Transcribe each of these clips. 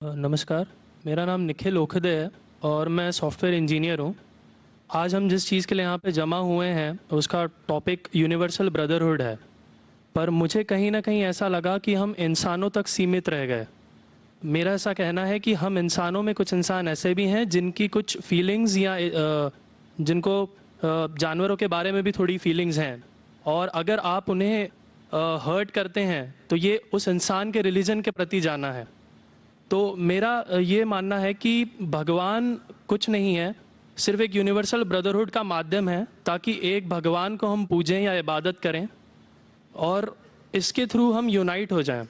नमस्कार, मेरा नाम निखिल ओखदे है और मैं सॉफ्टवेयर इंजीनियर हूँ। आज हम जिस चीज़ के लिए यहाँ पे जमा हुए हैं उसका टॉपिक यूनिवर्सल ब्रदरहुड है। पर मुझे कहीं ना कहीं ऐसा लगा कि हम इंसानों तक सीमित रह गए। मेरा ऐसा कहना है कि हम इंसानों में कुछ इंसान ऐसे भी हैं जिनकी कुछ फीलिंग्स या जिनको जानवरों के बारे में भी थोड़ी फीलिंग्स हैं, और अगर आप उन्हें हर्ट करते हैं तो ये उस इंसान के रिलीजन के प्रति जाना है। तो मेरा ये मानना है कि भगवान कुछ नहीं है, सिर्फ एक यूनिवर्सल ब्रदरहुड का माध्यम है ताकि एक भगवान को हम पूजें या इबादत करें और इसके थ्रू हम यूनाइट हो जाएं।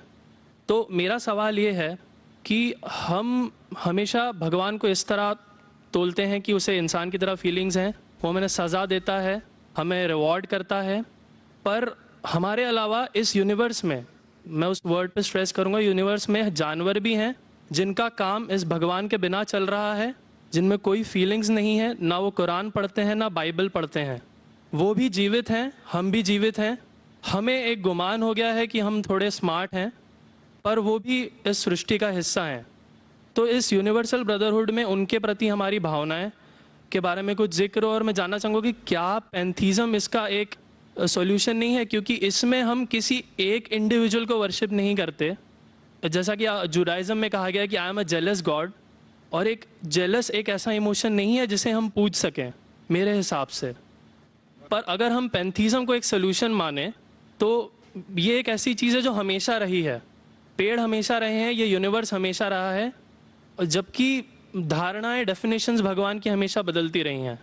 तो मेरा सवाल ये है कि हम हमेशा भगवान को इस तरह तोलते हैं कि उसे इंसान की तरह फीलिंग्स हैं, वो हमें सज़ा देता है, हमें रिवॉर्ड करता है, पर हमारे अलावा इस यूनिवर्स में, मैं उस वर्ड पे स्ट्रेस करूँगा, यूनिवर्स में जानवर भी हैं जिनका काम इस भगवान के बिना चल रहा है, जिनमें कोई फीलिंग्स नहीं है, ना वो कुरान पढ़ते हैं ना बाइबल पढ़ते हैं। वो भी जीवित हैं, हम भी जीवित हैं। हमें एक गुमान हो गया है कि हम थोड़े स्मार्ट हैं, पर वो भी इस सृष्टि का हिस्सा हैं। तो इस यूनिवर्सल ब्रदरहुड में उनके प्रति हमारी भावनाएं के बारे में कुछ जिक्र, और मैं जानना चाहूँगा कि क्या पैंथीज़म इसका एक सॉल्यूशन नहीं है, क्योंकि इसमें हम किसी एक इंडिविजुअल को वर्शिप नहीं करते। जैसा कि जुडाइज़म में कहा गया है कि I am a jealous God, और एक जेलस एक ऐसा इमोशन नहीं है जिसे हम पूज सकें मेरे हिसाब से। पर अगर हम पैंथीज़म को एक सोल्यूशन माने तो ये एक ऐसी चीज़ है जो हमेशा रही है। पेड़ हमेशा रहे हैं, ये यूनिवर्स हमेशा रहा है, और जबकि धारणाएं, डेफिनेशंस भगवान की हमेशा बदलती रही हैं।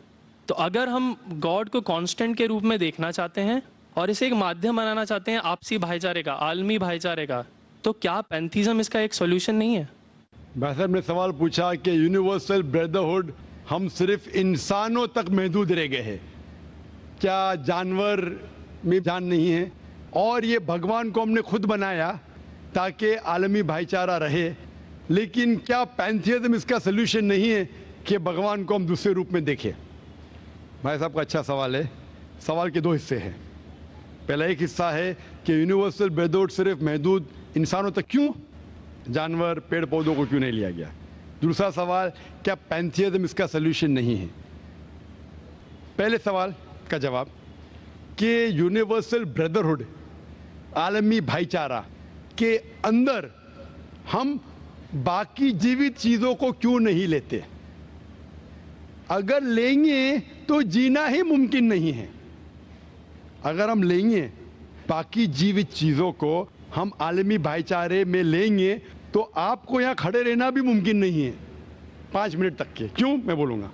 तो अगर हम गॉड को कांस्टेंट के रूप में देखना चाहते हैं और इसे एक माध्यम बनाना चाहते हैं आपसी भाईचारे का, आलमी भाईचारे का, तो क्या पैंथीज़म इसका एक सॉल्यूशन नहीं है? भाई साहब ने सवाल पूछा कि यूनिवर्सल ब्रदरहुड हम सिर्फ इंसानों तक महदूद रह गए हैं, क्या जानवर में जान नहीं है? और ये भगवान को हमने खुद बनाया ताकि आलमी भाईचारा रहे, लेकिन क्या पैंथीज़म इसका सल्यूशन नहीं है कि भगवान को हम दूसरे रूप में देखें? भाई साहब का अच्छा सवाल है। सवाल के दो हिस्से हैं। पहला एक हिस्सा है कि यूनिवर्सल ब्रदरहुड सिर्फ महदूद इंसानों तक क्यों, जानवर पेड़ पौधों को क्यों नहीं लिया गया? दूसरा सवाल, क्या पैंथीज़म इसका सल्यूशन नहीं है? पहले सवाल का जवाब कि यूनिवर्सल ब्रदरहुड, आलमी भाईचारा के अंदर हम बाकी जीवित चीज़ों को क्यों नहीं लेते? अगर लेंगे तो जीना ही मुमकिन नहीं है। अगर हम लेंगे बाकी जीवित चीज़ों को, हम आलमी भाईचारे में लेंगे, तो आपको यहाँ खड़े रहना भी मुमकिन नहीं है 5 मिनट तक के। क्यों? मैं बोलूँगा,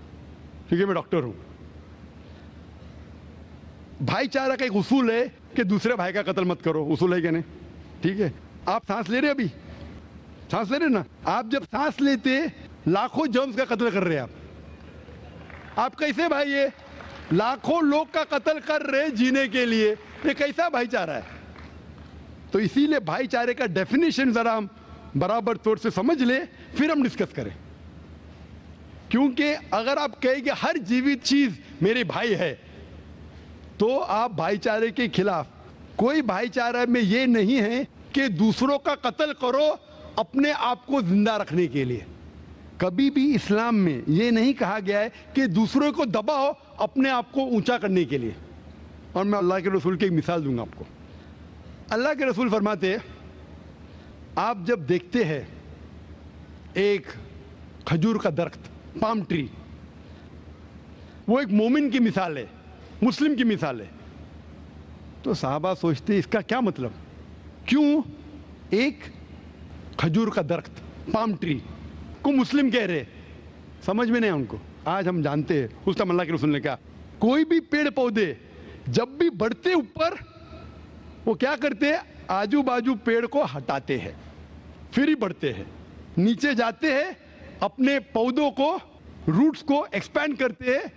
क्योंकि मैं डॉक्टर हूँ। भाईचारा का एक उसूल है कि दूसरे भाई का कत्ल मत करो। उसूल है कि नहीं? ठीक है। आप सांस ले रहे, अभी सांस ले रहे ना? आप जब सांस लेते लाखों जर्म्स का कत्ल कर रहे हैं आप कैसे भाई? ये लाखों लोग का कत्ल कर रहे जीने के लिए, ये कैसा भाईचारा है? तो इसीलिए भाईचारे का डेफिनेशन जरा हम बराबर तौर से समझ ले, फिर हम डिस्कस करें। क्योंकि अगर आप कहेंगे हर जीवित चीज मेरे भाई है, तो आप भाईचारे के खिलाफ। कोई भाईचारा में ये नहीं है कि दूसरों का कत्ल करो अपने आप को जिंदा रखने के लिए। कभी भी इस्लाम में ये नहीं कहा गया है कि दूसरों को दबाओ अपने आप को ऊंचा करने के लिए। और मैं अल्लाह के रसूल की एक मिसाल दूंगा आपको। अल्लाह के रसूल फरमाते हैं, आप जब देखते हैं एक खजूर का दरख्त, पाम ट्री, वो एक मोमिन की मिसाल है, मुस्लिम की मिसाल है, तो साहबा सोचते इसका क्या मतलब? क्यों एक खजूर का दरख्त, पाम ट्री को मुस्लिम कह रहे? समझ में नहीं उनको। आज हम जानते हैं, उस टाइम अल्लाह के रसूल ने कहा कोई भी पेड़ पौधे जब भी बढ़ते ऊपर, वो क्या करते हैं? आजू बाजू पेड़ को हटाते हैं, फिर ही बढ़ते हैं। नीचे जाते हैं, अपने पौधों को, रूट्स को एक्सपैंड करते हैं।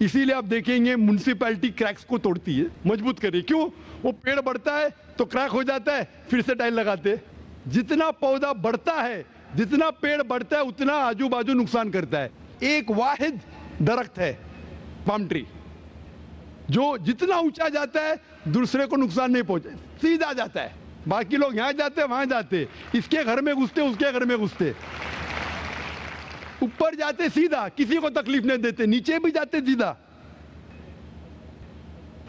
इसीलिए आप देखेंगे म्युनिसिपैलिटी क्रैक्स को तोड़ती है, मजबूत करे। क्यों? वो पेड़ बढ़ता है तो क्रैक हो जाता है, फिर से टाइल लगाते हैं। जितना पौधा बढ़ता है, जितना पेड़ बढ़ता है, उतना आजू बाजू नुकसान करता है। एक वाहिद दरख्त है पाम ट्री, जो जितना ऊंचा जाता है दूसरे को नुकसान नहीं पहुंचे, सीधा जाता है। باقی لوگ یہاں جاتے وہاں جاتے, اس کے گھر میں گھستے اس کے گھر میں گھستے, اوپر جاتے سیدھا, کسی کو تکلیف نہیں دیتے, نیچے بھی جاتے سیدھا,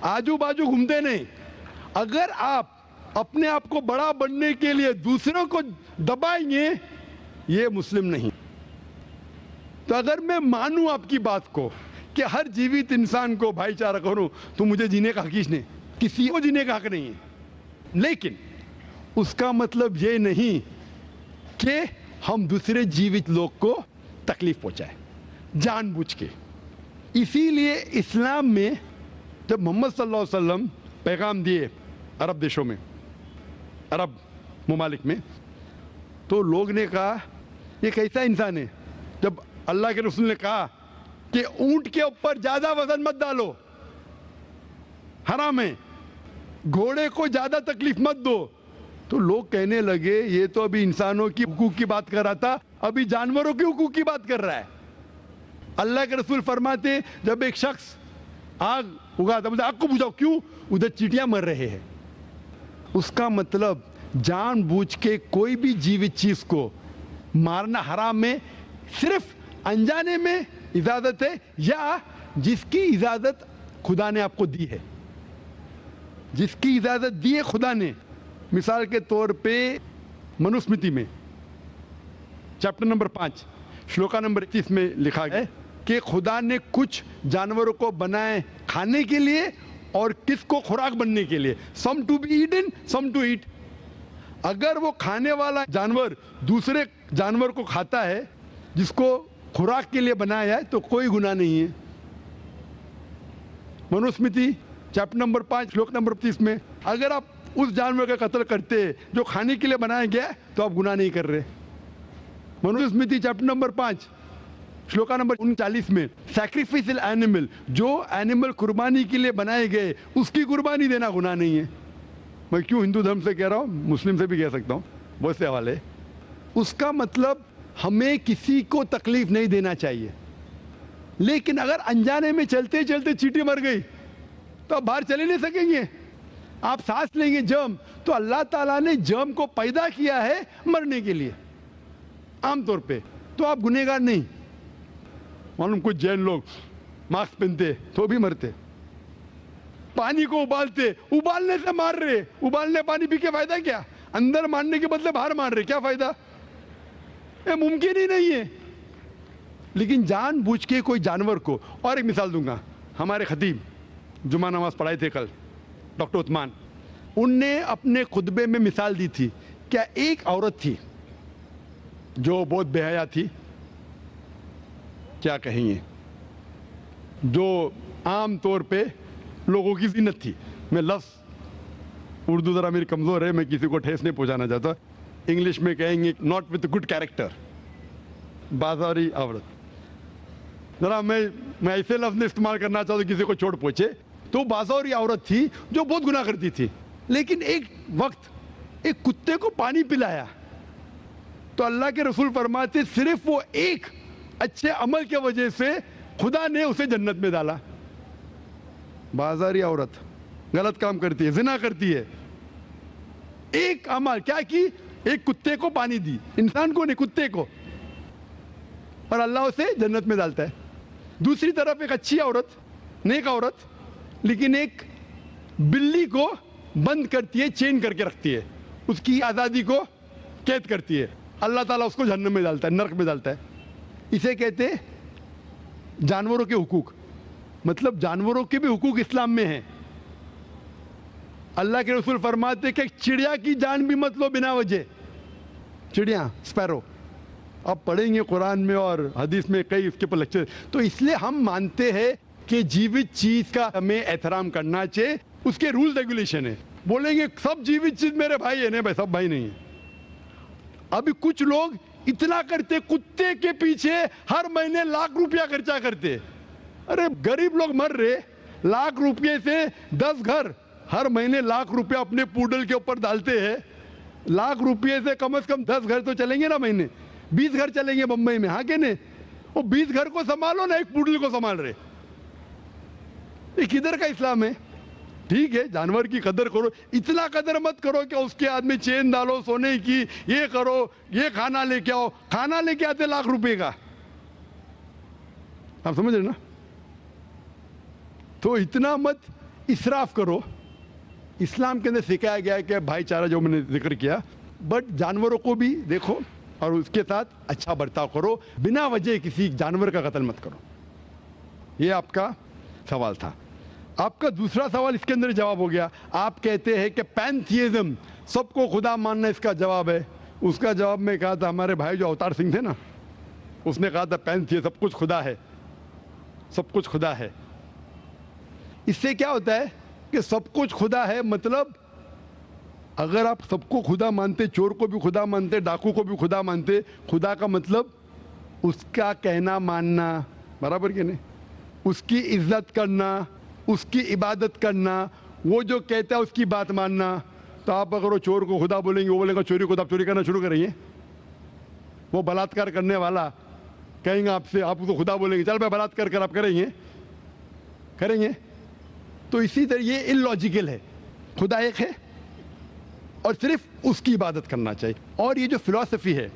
آجو باجو گھومتے نہیں. اگر آپ اپنے آپ کو بڑا بننے کے لیے دوسروں کو دبائیں گے, یہ مسلم نہیں. تو اگر میں مانوں آپ کی بات کو کہ ہر جیوت انسان کو بھائی چارہ کروں, تو مجھے جینے کا حق ہی نہیں, کسی کو جینے کا حق نہیں ہے. لیکن اس کا مطلب یہ نہیں کہ ہم دوسرے جیوت لوگ کو تکلیف پہنچائیں جان بوجھ کے. اسی لیے اسلام میں جب محمد صلی اللہ علیہ وسلم پیغام دیے عرب دیشوں میں, عرب ممالک میں, تو لوگ نے کہا یہ کیسا انسان ہے. جب اللہ کے رسول نے کہا کہ اونٹ کے اوپر زیادہ وزن مت ڈالو, حرام ہے, گھوڑے کو زیادہ تکلیف مت دو, تو لوگ کہنے لگے یہ تو ابھی انسانوں کی حقوق کی بات کر رہا تھا, ابھی جانوروں کی حقوق کی بات کر رہا ہے. اللہ کے رسول فرماتے جب ایک شخص آگ اگاتا, مجھے آگ کو بجھاؤ, کیوں؟ ادھر چیٹیاں مر رہے ہیں. اس کا مطلب جان بوجھ کے کوئی بھی جیوت چیز کو مارنا حرام ہے, صرف انجانے میں اجازت ہے یا جس کی اجازت خدا نے آپ کو دی ہے, جس کی اجازت دی ہے خدا نے. مثال کے طور پہ منوسمرتی میں چیپٹر نمبر 5 شلوکا نمبر 31 میں لکھا ہے کہ خدا نے کچھ جانوروں کو بنائے کھانے کے لیے اور کس کو خوراک بننے کے لیے. Some to be eaten, some to eat. اگر وہ کھانے والا جانور دوسرے جانور کو کھاتا ہے جس کو خوراک کے لیے بنایا ہے, تو کوئی گناہ نہیں ہے. منوسمرتی چیپٹر نمبر 5 شلوک نمبر 30 میں اگر آپ اس جانور کا قتل کرتے جو کھانے کے لیے بنایا گیا تو آپ گناہ نہیں کر رہے. منوسمرتی چیپٹر نمبر 5 شلوکا نمبر 39 میں سیکریفائسل اینیمل, جو اینیمل قربانی کے لیے بنائے گئے اس کی قربانی دینا گناہ نہیں ہے. میں کیوں ہندو دھرم سے کہہ رہا ہوں, مسلم سے بھی کہہ سکتا ہوں, بہت سے حوالے. اس کا مطلب ہمیں کسی کو تکلیف نہیں دینا چاہیے. لیکن اگر انجانے میں چلتے چلتے چیٹی مر گئی تو آپ باہر چلے نہیں سکیں گے, آپ سانس لیں گے جرم. تو اللہ تعالیٰ نے جرم کو پیدا کیا ہے مرنے کے لیے عام طور پہ, تو آپ گنہگار نہیں. معلوم کچھ جین لوگ ماسک پہنتے تو بھی مرتے, پانی کو ابالتے, ابالنے سے مار رہے, ابالنے پانی پی کے فائدہ کیا؟ اندر مارنے کے بدلے باہر مار رہے, کیا فائدہ؟ یہ ممکن ہی نہیں ہے. لیکن جان بوجھ کے کوئی جانور کو, اور ایک مثال دوں گا, ہمارے خطیب جمعہ نماز پڑھائے تھے کل ڈاکٹر عثمان, ان نے اپنے خطبے میں مثال دی تھی. کیا ایک عورت تھی جو بہت بے حیا تھی, کیا کہیں گے, جو عام طور پہ لوگوں کی زینت تھی. میں لفظ اردو ذرا میری کمزور ہے, میں کسی کو ٹھیس نہیں پہنچانا چاہتا. انگلش میں کہیں گے ناٹ وتھ گڈ کیریکٹر, بازاری عورت. ذرا میں ایسے لفظ نہیں استعمال کرنا چاہتا کسی کو چوٹ پہنچے. تو بازاری عورت تھی جو بہت گناہ کرتی تھی, لیکن ایک وقت ایک کتے کو پانی پلایا تو اللہ کے رسول فرماتے صرف وہ ایک اچھے عمل کے وجہ سے خدا نے اسے جنت میں ڈالا. بازاری عورت غلط کام کرتی ہے, زنا کرتی ہے, ایک عمل کیا کی, ایک کتے کو پانی دی, انسان کو نہیں کتے کو, اور اللہ اسے جنت میں ڈالتا ہے. دوسری طرف ایک اچھی عورت, نیک عورت, لیکن ایک بلی کو بند کرتی ہے, چین کر کے رکھتی ہے, اس کی آزادی کو قید کرتی ہے, اللہ تعالیٰ اس کو جہنم میں ڈالتا ہے, نرک میں ڈالتا ہے. اسے کہتے جانوروں کے حقوق. مطلب جانوروں کے بھی حقوق اسلام میں ہیں. اللہ کے رسول فرماتے کہ چڑیا کی جان بھی مت لو بنا وجہ. چڑیا, اسپیرو, آپ پڑھیں گے قرآن میں اور حدیث میں کئی اس کے پر لیکچر. تو اس لیے ہم مانتے ہیں کہ جیوت چیز کا ہمیں احترام کرنا چاہیے, اس کے رول ریگولیشن ہے. بولیں گے سب جیوت چیز میرے بھائی ہے, نہیں بھائی, سب بھائی نہیں ہیں. ابھی کچھ لوگ اتنا کرتے, کتے کے پیچھے ہر مہینے لاکھ روپیہ خرچہ کرتے. ارے غریب لوگ مر رہے, لاکھ روپے سے 10 گھر ہر مہینے لاکھ روپیہ اپنے پوڈل کے اوپر ڈالتے ہیں. لاکھ روپے سے کم از کم 10 گھر تو چلیں گے نا مہینے, 20 گھر چلیں گے بمبئی میں, ہاں کہ نہیں؟ وہ 20 گھر کو سنبھالو نا, ایک پوڈل کو سنبھال رہے. یہ کدھر کا اسلام ہے؟ ठीक है, जानवर की कदर करो, इतना कदर मत करो कि उसके हाथ में चेन डालो सोने की, ये करो, ये खाना लेके आओ, खाना लेके आते लाख रुपए का, आप समझ रहे ना? तो इतना मत इसराफ करो। इस्लाम के अंदर सिखाया गया है कि भाईचारा, जो मैंने जिक्र किया, बट जानवरों को भी देखो और उसके साथ अच्छा बर्ताव करो, बिना वजह किसी जानवर का कत्ल मत करो। ये आपका सवाल था। आपका दूसरा सवाल इसके अंदर जवाब हो गया। आप कहते हैं कि पैंथियज्म, सबको खुदा मानना इसका जवाब है। उसका जवाब में कहा था, हमारे भाई जो अवतार सिंह थे ना, उसने कहा था पैंथियज्म, सब कुछ खुदा है, सब कुछ खुदा है। इससे क्या होता है कि सब कुछ खुदा है, मतलब अगर आप सबको खुदा मानते, चोर को भी खुदा मानते, डाकू को भी खुदा मानते, खुदा का मतलब उसका कहना मानना, बराबर कि नहीं? उसकी इज्जत करना, उसकी इबादत करना, वो जो कहता है उसकी बात मानना। तो आप अगर वो चोर को खुदा बोलेंगे, वो बोलेगा चोरी को, तो आप चोरी करना शुरू करेंगे। वो बलात्कार करने वाला कहेंगे आपसे, आप उसको खुदा बोलेंगे, चल मैं बलात्कार कर, आप करेंगे? करेंगे? तो इसी तरह ये इलॉजिकल है। खुदा एक है और सिर्फ उसकी इबादत करना चाहिए। और ये जो फिलॉसफी है,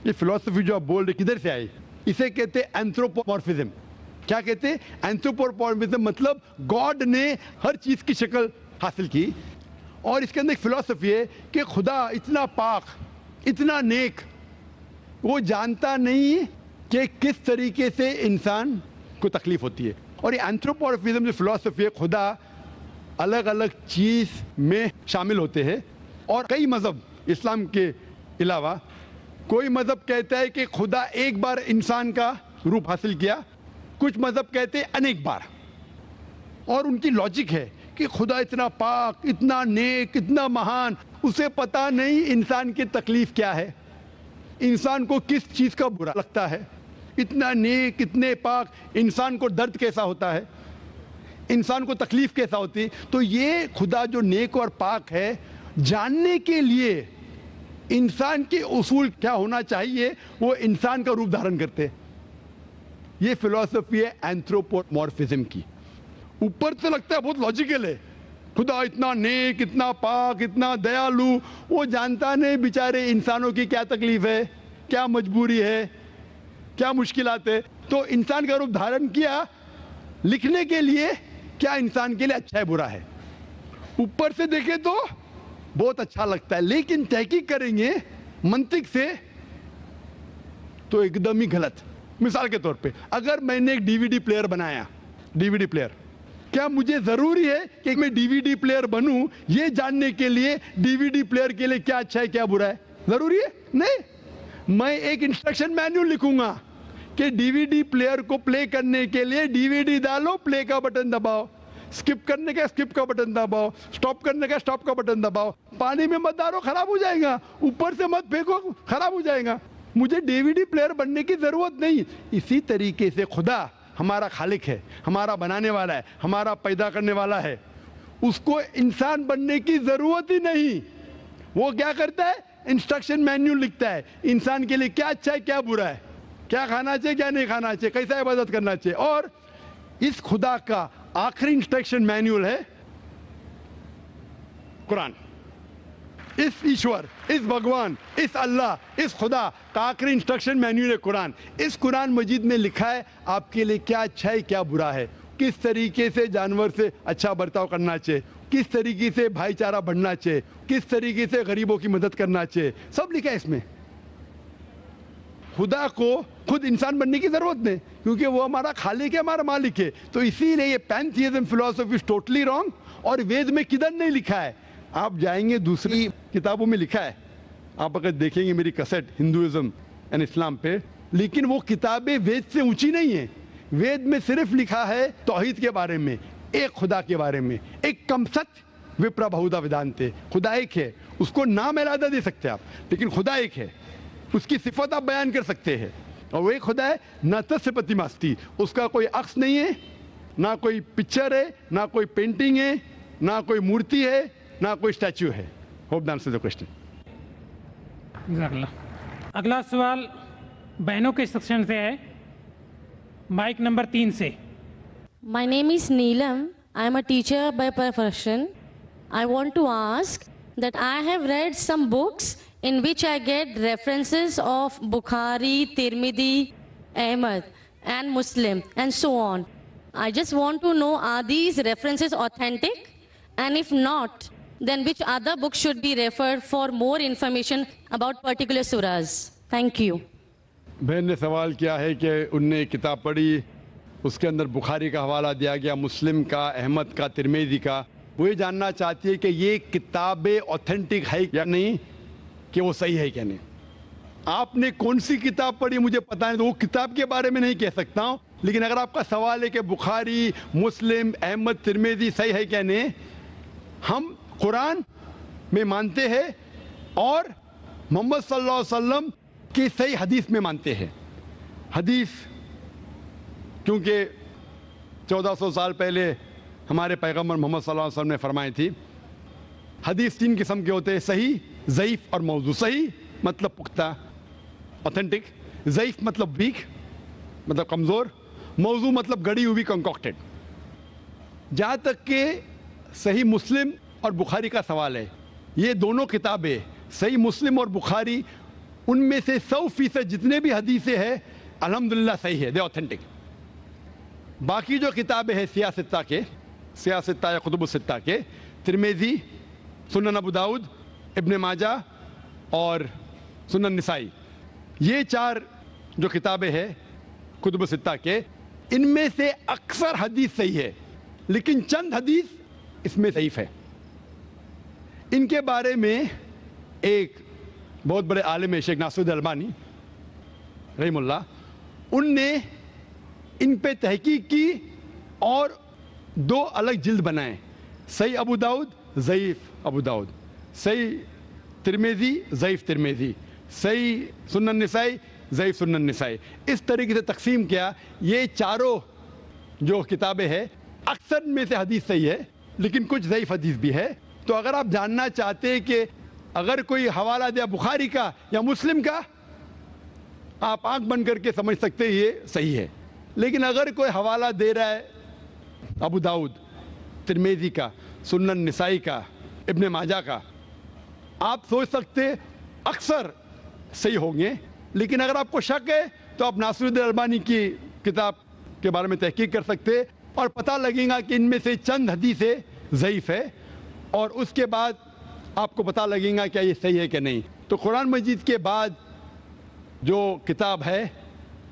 ये फिलॉसफी जो आप बोल रहे, किधर से आई? इसे कहते हैं एंथ्रोपोमॉर्फिज्म। क्या कहते हैं? एंथ्रोपोमॉर्फिज्म, मतलब गॉड ने हर चीज की शक्ल हासिल की। और इसके अंदर एक फिलॉसफी है कि खुदा इतना पाक, इतना नेक, वो जानता नहीं कि किस तरीके से इंसान को तकलीफ होती है। और ये एंथ्रोपोमॉर्फिज्म जो फिलॉसफी है, खुदा अलग अलग चीज में शामिल होते हैं। और कई मजहब, इस्लाम के अलावा कोई मजहब कहता है कि खुदा एक बार इंसान का रूप हासिल किया, कुछ मजहब कहते हैं अनेक बार। और उनकी लॉजिक है कि खुदा इतना पाक, इतना नेक, इतना महान, उसे पता नहीं इंसान की तकलीफ क्या है, इंसान को किस चीज का बुरा लगता है। इतना नेक, इतने पाक, इंसान को दर्द कैसा होता है, इंसान को तकलीफ कैसा होती है। तो ये खुदा जो नेक और पाक है, जानने के लिए इंसान के उसूल क्या होना चाहिए, वो इंसान का रूप धारण करते हैं। ये फिलॉसफी है एंथ्रोपोमॉर्फिज्म की। ऊपर से लगता है बहुत लॉजिकल है, खुदा इतना नेक, इतना पाक, इतना दयालु, वो जानता नहीं बेचारे इंसानों की क्या तकलीफ है, क्या मजबूरी है, क्या मुश्किलात है। तो इंसान का रूप धारण किया लिखने के लिए, क्या इंसान के लिए अच्छा है बुरा है। ऊपर से देखे तो बहुत अच्छा लगता है, लेकिन तहकीक करेंगे मंतिक से तो एकदम ही गलत। मिसाल के तौर पे, अगर मैंने एक डीवीडी प्लेयर बनाया, डीवीडी प्लेयर, क्या मुझे जरूरी है कि मैं डीवीडी प्लेयर बनूं ये जानने के लिए डीवीडी प्लेयर के लिए क्या अच्छा है क्या बुरा है? जरूरी है? नहीं। मैं एक इंस्ट्रक्शन मैन्युअल लिखूंगा कि डीवीडी प्लेयर को प्ले करने के लिए डीवीडी डालो, प्ले का बटन दबाओ, स्किप करने का स्किप का बटन दबाओ, स्टॉप करने का स्टॉप का बटन दबाओ। पानी में मत डालो, खराब हो जाएगा, ऊपर से मत फेंको, खराब हो जाएगा। मुझे डीवीडी प्लेयर बनने की जरूरत नहीं। इसी तरीके से खुदा हमारा खालिक है, हमारा बनाने वाला है, हमारा पैदा करने वाला है, उसको इंसान बनने की जरूरत ही नहीं। वो क्या करता है? इंस्ट्रक्शन मैन्युअल लिखता है, इंसान के लिए क्या अच्छा है क्या बुरा है, क्या खाना चाहिए क्या नहीं खाना चाहिए, कैसा इबादत करना चाहिए। और इस खुदा का आखिरी इंस्ट्रक्शन मैन्युअल है कुरान। इस ईश्वर, इस भगवान, इस अल्लाह, इस खुदा का आखिरी इंस्ट्रक्शन मैन्युअल है कुरान। इस कुरान मजीद में लिखा है आपके लिए क्या अच्छा है क्या बुरा है, किस तरीके से जानवर से अच्छा बर्ताव करना चाहिए, किस तरीके से भाईचारा बढ़ना चाहिए, किस तरीके से गरीबों की मदद करना चाहिए, सब लिखा है इसमें। खुदा को खुद इंसान बनने की जरूरत नहीं, क्योंकि वो हमारा खालिक है, हमारा मालिक है। तो इसीलिए ये पैंथियज्म फिलॉसफी इज टोटली रॉन्ग। और वेद में किधर नहीं लिखा है, आप जाएंगे दूसरी किताबों में लिखा है, आप अगर देखेंगे मेरी कैसेट हिंदुइज्म एंड इस्लाम पे, लेकिन वो किताबें वेद से ऊंची नहीं है। वेद में सिर्फ लिखा है तौहीद के बारे में, एक खुदा के बारे में, एक कमसत विप्रा बहुधा वेदांते, खुदा एक है, उसको नाम अलहदा दे सकते हैं आप, लेकिन खुदा एक है, उसकी सिफत आप बयान कर सकते हैं। और वो एक खुदा है, न तस्य प्रतिमास्ती, उसका कोई अक्स नहीं है, ना कोई पिक्चर है, ना कोई पेंटिंग है, ना कोई मूर्ति है, ना कोई स्टैच्यू है। Hope that answers the question. अगला सवाल बहनों के सेक्शन से है, माइक नंबर 3 से। My name is Neelam I am a teacher by profession. I want to ask that I have read some books in which I get references of Bukhari, Tirmidhi, Ahmad, and Muslim, and so on. I just want to know, are these references authentic? And if not, then which other books should be referred for more information about particular surahs? Thank you. बहन ने सवाल किया है कि उनने किताब पढ़ी, उसके अंदर बुखारी का हवाला दिया गया, मुस्लिम का, अहमद का, तिरमिज़ी का। वो ये जानना चाहती है कि ये किताबें ऑथेंटिक है या नहीं, कि वो सही है क्या नहीं। आपने कौन सी किताब पढ़ी मुझे पता नहीं, तो वो किताब के बारे में नहीं कह सकता हूँ, लेकिन अगर आपका सवाल है कि बुखारी, मुस्लिम, अहमद, तिरमिज़ी सही है क्या नहीं, हम कुरान में मानते हैं और मोहम्मद सल्लल्लाहु अलैहि वसल्लम की सही हदीस में मानते हैं। हदीस क्योंकि 1400 साल पहले हमारे पैगम्बर मोहम्मद सल्लल्लाहु अलैहि वसल्लम ने फरमाई थी। हदीस 3 किस्म के होते हैं, सही, ज़ईफ़ और मौजू। सही मतलब पुख्ता, ऑथेंटिक। ज़ईफ़ मतलब वीक, मतलब कमज़ोर। मौजू मतलब गढ़ी हुई, कंकॉक्टेड। जहाँ तक कि सही मुस्लिम और बुखारी का सवाल है, ये दोनों किताबें, सही मुस्लिम और बुखारी, उनमें से 100% जितने भी हदीसें हैं अल्हम्दुलिल्लाह सही है, दे ऑथेंटिक। बाकी जो किताबें हैं सियासत्ता या कुतुब सित्ता के, तिरमिज़ी, सुनन अबू दाऊद, इब्न माजा और सुनन निसाई, ये 4 जो किताबें हैं कुतुब सित्ता के, इनमें से अक्सर हदीस सही है, लेकिन चंद हदीस इसमें ज़ईफ़ है। इनके बारे में एक बहुत बड़े आलिम शेख नासिरुद्दीन अलबानी रहमुल्लाह, उनने इन पे तहकीक की और 2 अलग जिल्द बनाए, सही अबू दाऊद, ज़ईफ़ अबू दाऊद, सही तिरमिज़ी, ज़ईफ़ तिरमिज़ी, सही सुनन निसाई, ज़ईफ़ सुनन निसाई। इस तरीके से तकसीम किया। ये चारों जो किताबें हैं अक्सर में से हदीस सही है, लेकिन कुछ ज़ईफ़ हदीस भी है। तो अगर आप जानना चाहते हैं कि अगर कोई हवाला दिया बुखारी का या मुस्लिम का, आप आंख बंद करके समझ सकते हैं ये सही है। लेकिन अगर कोई हवाला दे रहा है अबू दाऊद, तिरमिज़ी का, सुनन निसाई का, इब्न माजा का, आप सोच सकते अक्सर सही होंगे। लेकिन अगर आपको शक है तो आप नासिरुद्दीन अलबानी की किताब के बारे में तहकीक कर सकते और पता लगेगा कि इनमें से चंद हदीसें ज़ईफ़ है, और उसके बाद आपको पता लगेगा क्या ये सही है कि नहीं। तो कुरान मजीद के बाद जो किताब है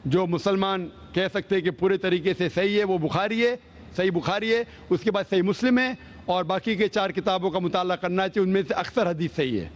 जो मुसलमान कह सकते हैं कि पूरे तरीके से सही है, वो बुखारी है, सही बुखारी है। उसके बाद सही मुस्लिम है, और बाकी के 4 किताबों का मुताला करना चाहिए, उनमें से अक्सर हदीस सही है।